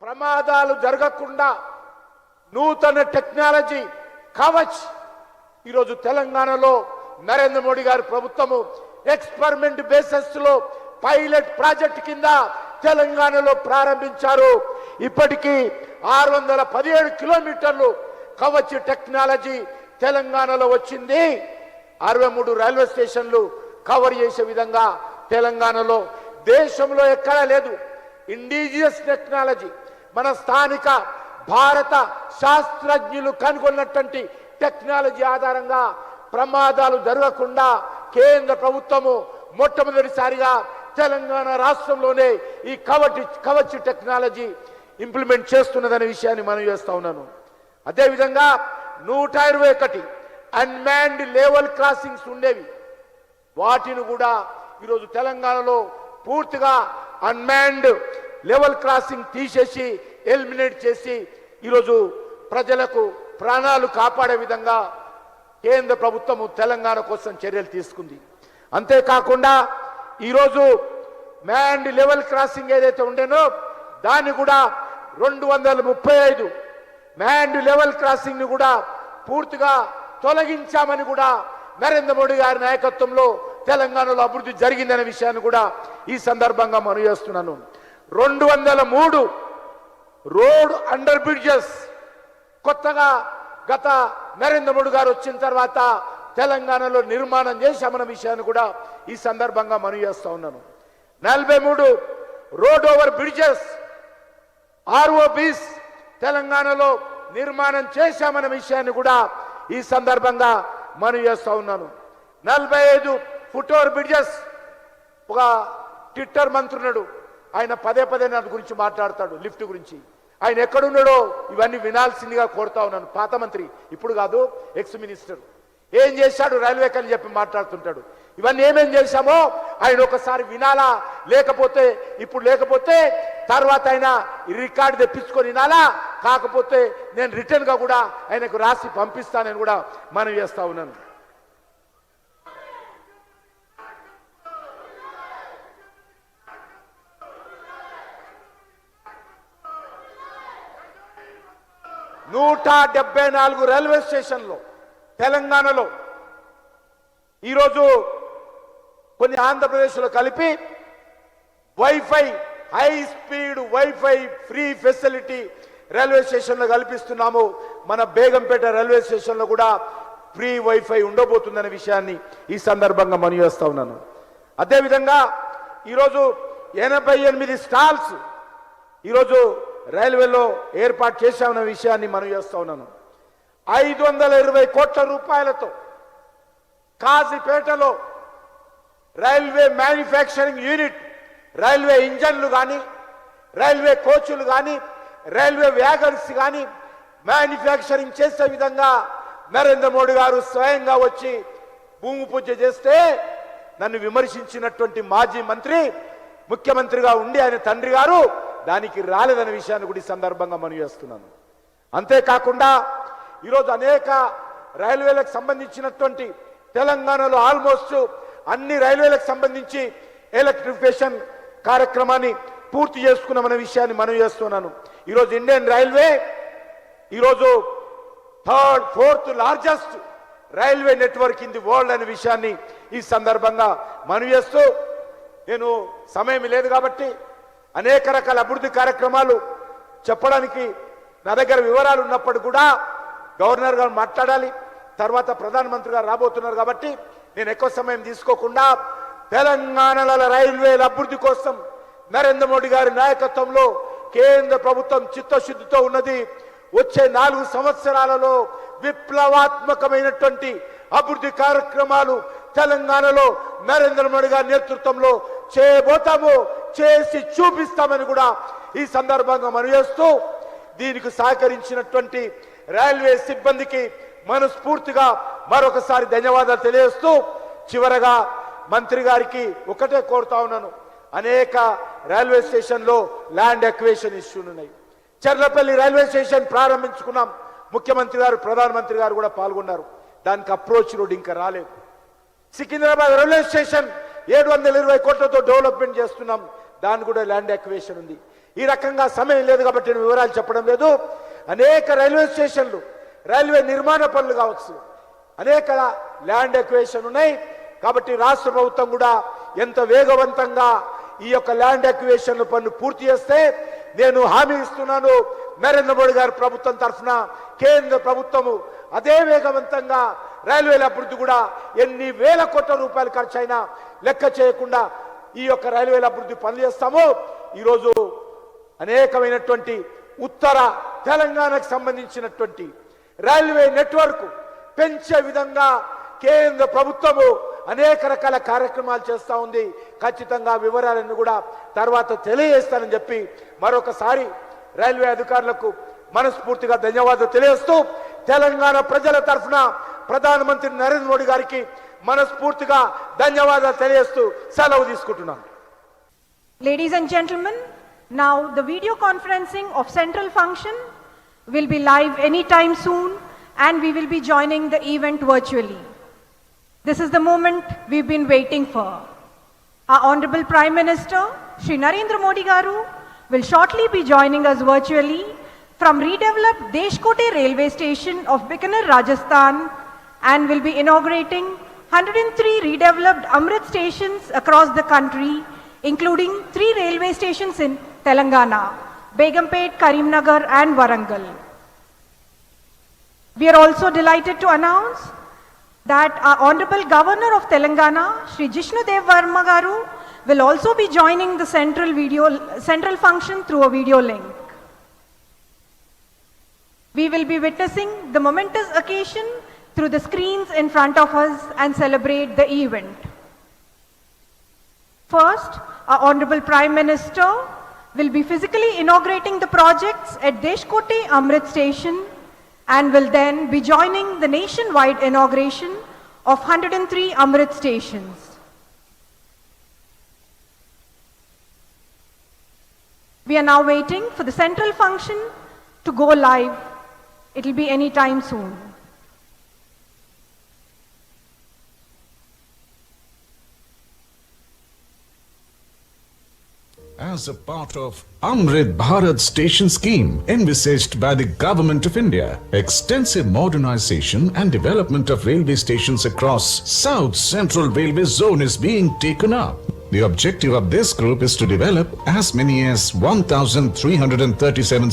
ప్రమాదాలు జరగకుండా నూతన టెక్నాలజీ కవచ్ ఈరోజు తెలంగాణలో నరేంద్ర మోడీ గారి ప్రభుత్వము ఎక్స్పెరిమెంట్ బేసిస్ లో పైలట్ ప్రాజెక్ట్ కింద తెలంగాణలో ప్రారంభించారు. ఇప్పటికీ 617 కిలోమీటర్లు కవచ్ టెక్నాలజీ తెలంగాణలో వచ్చింది. 63 రైల్వే స్టేషన్లు కవర్ చేసే విధంగా తెలంగాణలో దేశంలో ఎక్కడా లేదు. ఇండిజియస్ టెక్నాలజీ మన స్థానిక భారత శాస్త్రజ్ఞులు కనుగొన్నటువంటి టెక్నాలజీ ఆధారంగా ప్రమాదాలు జరగకుండా కేంద్ర ప్రభుత్వము మొట్టమొదటిసారిగా తెలంగాణ రాష్ట్రంలోనే ఈ కవచ్ టెక్నాలజీ ఇంప్లిమెంట్ చేస్తున్నదనే విషయాన్ని మనం చేస్తా ఉన్నాను. అదేవిధంగా 121 అన్మాన్డ్ లెవెల్ క్రాసింగ్స్ ఉండేవి. వాటిని కూడా ఈరోజు తెలంగాణలో పూర్తిగా అన్మాన్డ్ లెవెల్ క్రాసింగ్ తీసేసి ఎలిమినేట్ చేసి ఈరోజు ప్రజలకు ప్రాణాలు కాపాడే విధంగా కేంద్ర ప్రభుత్వము తెలంగాణ కోసం చర్యలు తీసుకుంది. అంతేకాకుండా ఈరోజు మ్యాన్డ్ లెవెల్ క్రాసింగ్ ఏదైతే ఉండేనో దాన్ని కూడా 235 మ్యాన్డ్ లెవెల్ క్రాసింగ్ ని కూడా పూర్తిగా తొలగించామని కూడా నరేంద్ర మోడీ గారి నాయకత్వంలో తెలంగాణలో అభివృద్ధి జరిగిందనే విషయాన్ని కూడా ఈ సందర్భంగా మనవి చేస్తున్నాను. 203 రోడ్ అండర్ బ్రిడ్జెస్ కొత్తగా గత నరేంద్ర మోడీ గారు వచ్చిన తర్వాత తెలంగాణలో నిర్మాణం చేశామన్న విషయాన్ని కూడా ఈ సందర్భంగా మనవి చేస్తా ఉన్నాను. 43 రోడ్ ఓవర్ బ్రిడ్జెస్ ROBs తెలంగాణలో నిర్మాణం చేశామన్న విషయాన్ని కూడా ఈ సందర్భంగా మనవి చేస్తా ఉన్నాను. 45 ఫుట్ ఓవర్ బ్రిడ్జెస్. ఒక ట్విట్టర్ మంత్రున్నాడు, ఆయన పదే నా గురించి మాట్లాడతాడు, లిఫ్ట్ గురించి. ఆయన ఎక్కడున్నాడో ఇవన్నీ వినాల్సిందిగా కోరుతా ఉన్నాను. పాత మంత్రి, ఇప్పుడు కాదు, ఎక్స్ మినిస్టర్. ఏం చేశాడు రైల్వేకి అని చెప్పి మాట్లాడుతుంటాడు. ఇవన్నీ ఏమేం చేశామో ఆయన ఒకసారి వినాలా, లేకపోతే తర్వాత ఆయన రికార్డు తెప్పించుకొని వినాలా, కాకపోతే నేను రిటర్న్ గా కూడా ఆయనకు రాసి పంపిస్తానని కూడా మనం చేస్తా ఉన్నాను. నూట 74 రైల్వే స్టేషన్లో తెలంగాణలో ఈరోజు కొన్ని ఆంధ్రప్రదేశ్లో కలిపి wifi, high speed wifi free facility railway స్టేషన్లో కల్పిస్తున్నాము. మన బేగంపేట రైల్వే స్టేషన్లో కూడా ఫ్రీ వైఫై ఉండబోతుందనే విషయాన్ని ఈ సందర్భంగా మనవి చేస్తా ఉన్నాను. అదేవిధంగా ఈరోజు 88 స్టాల్స్ ఈరోజు రైల్వేలో ఏర్పాటు చేశామన్న విషయాన్ని మనం చేస్తా ఉన్నాను. 520 కోట్ల రూపాయలతో కాజీపేటలో రైల్వే మ్యానుఫ్యాక్చరింగ్ యూనిట్, రైల్వే ఇంజన్లు కానీ, రైల్వే కోచులు కానీ, రైల్వే వ్యాగన్స్ కానీ మ్యానుఫ్యాక్చరింగ్ చేసే విధంగా నరేంద్ర మోడీ గారు స్వయంగా వచ్చి భూమి పూజ చేస్తే నన్ను విమర్శించినటువంటి మాజీ మంత్రి ముఖ్యమంత్రిగా ఉండి ఆయన తండ్రి గారు దానికి రాలేదనే విషయాన్ని కూడా ఈ సందర్భంగా మనం చేస్తున్నాను. అంతేకాకుండా ఈరోజు అనేక రైల్వేలకు సంబంధించినటువంటి తెలంగాణలో ఆల్మోస్ట్ అన్ని రైల్వేలకు సంబంధించి ఎలక్ట్రిఫికేషన్ కార్యక్రమాన్ని పూర్తి చేసుకున్నామనే విషయాన్ని మనం చేస్తున్నాను. ఈరోజు ఇండియన్ రైల్వే ఈరోజు 3rd, 4th largest railway network in the world అనే విషయాన్ని ఈ సందర్భంగా మనం చేస్తూ, నేను సమయం లేదు కాబట్టి అనేక రకాల అభివృద్ధి కార్యక్రమాలు చెప్పడానికి నా దగ్గర వివరాలు ఉన్నప్పుడు కూడా గవర్నర్ గారు మాట్లాడాలి, తర్వాత ప్రధానమంత్రి గారు రాబోతున్నారు కాబట్టి నేను ఎక్కువ సమయం తీసుకోకుండా తెలంగాణలో రైల్వేల అభివృద్ధి కోసం నరేంద్ర మోడీ గారి నాయకత్వంలో కేంద్ర ప్రభుత్వం చిత్తశుద్ధితో ఉన్నది. వచ్చే 4 సంవత్సరాలలో విప్లవాత్మకమైనటువంటి అభివృద్ధి కార్యక్రమాలు తెలంగాణలో నరేంద్ర మోడీ గారి నేతృత్వంలో చేయబోతాము, చేసి చూపిస్తామని కూడా ఈ సందర్భంగా మనం చేస్తూ, దీనికి సహకరించినటువంటి రైల్వే సిబ్బందికి మనస్ఫూర్తిగా మరొకసారి ధన్యవాదాలు తెలియజేస్తూ, చివరగా మంత్రి గారికి ఒకటే కోరుతా ఉన్నాను. అనేక రైల్వే స్టేషన్లో ల్యాండ్ ఎక్వేషన్ ఇష్యూలు ఉన్నాయి. చర్లపల్లి రైల్వే స్టేషన్ ప్రారంభించుకున్నాం, ముఖ్యమంత్రి గారు ప్రధానమంత్రి గారు కూడా పాల్గొన్నారు. దానికి అప్రోచ్ రోడ్ ఇంకా రాలేదు. సికింద్రాబాద్ రైల్వే స్టేషన్ 720 కోట్లతో డెవలప్మెంట్ చేస్తున్నాం, దాని కూడా ల్యాండ్ ఎక్వేషన్ ఉంది. ఈ రకంగా సమయం లేదు కాబట్టి నేను వివరాలు చెప్పడం లేదు. అనేక రైల్వే స్టేషన్లు, రైల్వే నిర్మాణ పనులు కావచ్చు, అనేక ల్యాండ్ ఎక్వేషన్ ఉన్నాయి. కాబట్టి రాష్ట్ర ప్రభుత్వం కూడా ఎంత వేగవంతంగా ఈ యొక్క ల్యాండ్ ఎక్వేషన్ పనులు పూర్తి చేస్తే నేను హామీ ఇస్తున్నాను, నరేంద్ర మోడీ గారి ప్రభుత్వం తరఫున కేంద్ర ప్రభుత్వము అదే వేగవంతంగా రైల్వేల అభివృద్ధి కూడా ఎన్ని వేల కోట్ల రూపాయలు ఖర్చు అయినా లెక్క చేయకుండా ఈ యొక్క రైల్వేల అభివృద్ధి పనులు చేస్తాము. ఈరోజు అనేకమైనటువంటి ఉత్తర తెలంగాణకు సంబంధించినటువంటి రైల్వే నెట్వర్క్ పెంచే విధంగా కేంద్ర ప్రభుత్వము అనేక రకాల కార్యక్రమాలు చేస్తూ ఉంది. ఖచ్చితంగా వివరాలను కూడా తర్వాత తెలియజేస్తానని చెప్పి మరొకసారి రైల్వే అధికారులకు మనస్ఫూర్తిగా ధన్యవాదాలు తెలియజేస్తూ తెలంగాణ ప్రజల తరఫున ప్రధానమంత్రి నరేంద్ర మోడీ గారికి మనస్ఫూర్తిగా ధన్యవాదాలు తెలియజేస్తూ సెలవు తీసుకుంటున్నాను. Ladies and gentlemen, now the video conferencing of Central Function will be live anytime soon and we will be joining the event virtually. This is the moment we've been waiting for. Our Honorable Prime Minister, Shri Narendra Modi Garu, will shortly be joining us virtually from redeveloped Deshkote Railway Station of Bikaner, Rajasthan, and will be inaugurating 103 redeveloped Amrit stations across the country, including 3 railway stations in Telangana, Begumpet, Karimnagar and Warangal. We are also delighted to announce that our Honorable Governor of Telangana, Shri Jishnu Dev Varma Garu, will also be joining the central function through a video link. We will be witnessing the momentous occasion through the screens in front of us and celebrate the event. First, our Honorable Prime Minister will be physically inaugurating the projects at Deshkote Amrit Station and will then be joining the nationwide inauguration of 103 Amrit stations. We are now waiting for the central function to go live. It will be any time soon. As a part of Amrit Bharat Station scheme envisaged by the Government of India, extensive modernization and development of railway stations across South Central Railway Zone is being taken up. The objective of this group is to develop as many as 1,337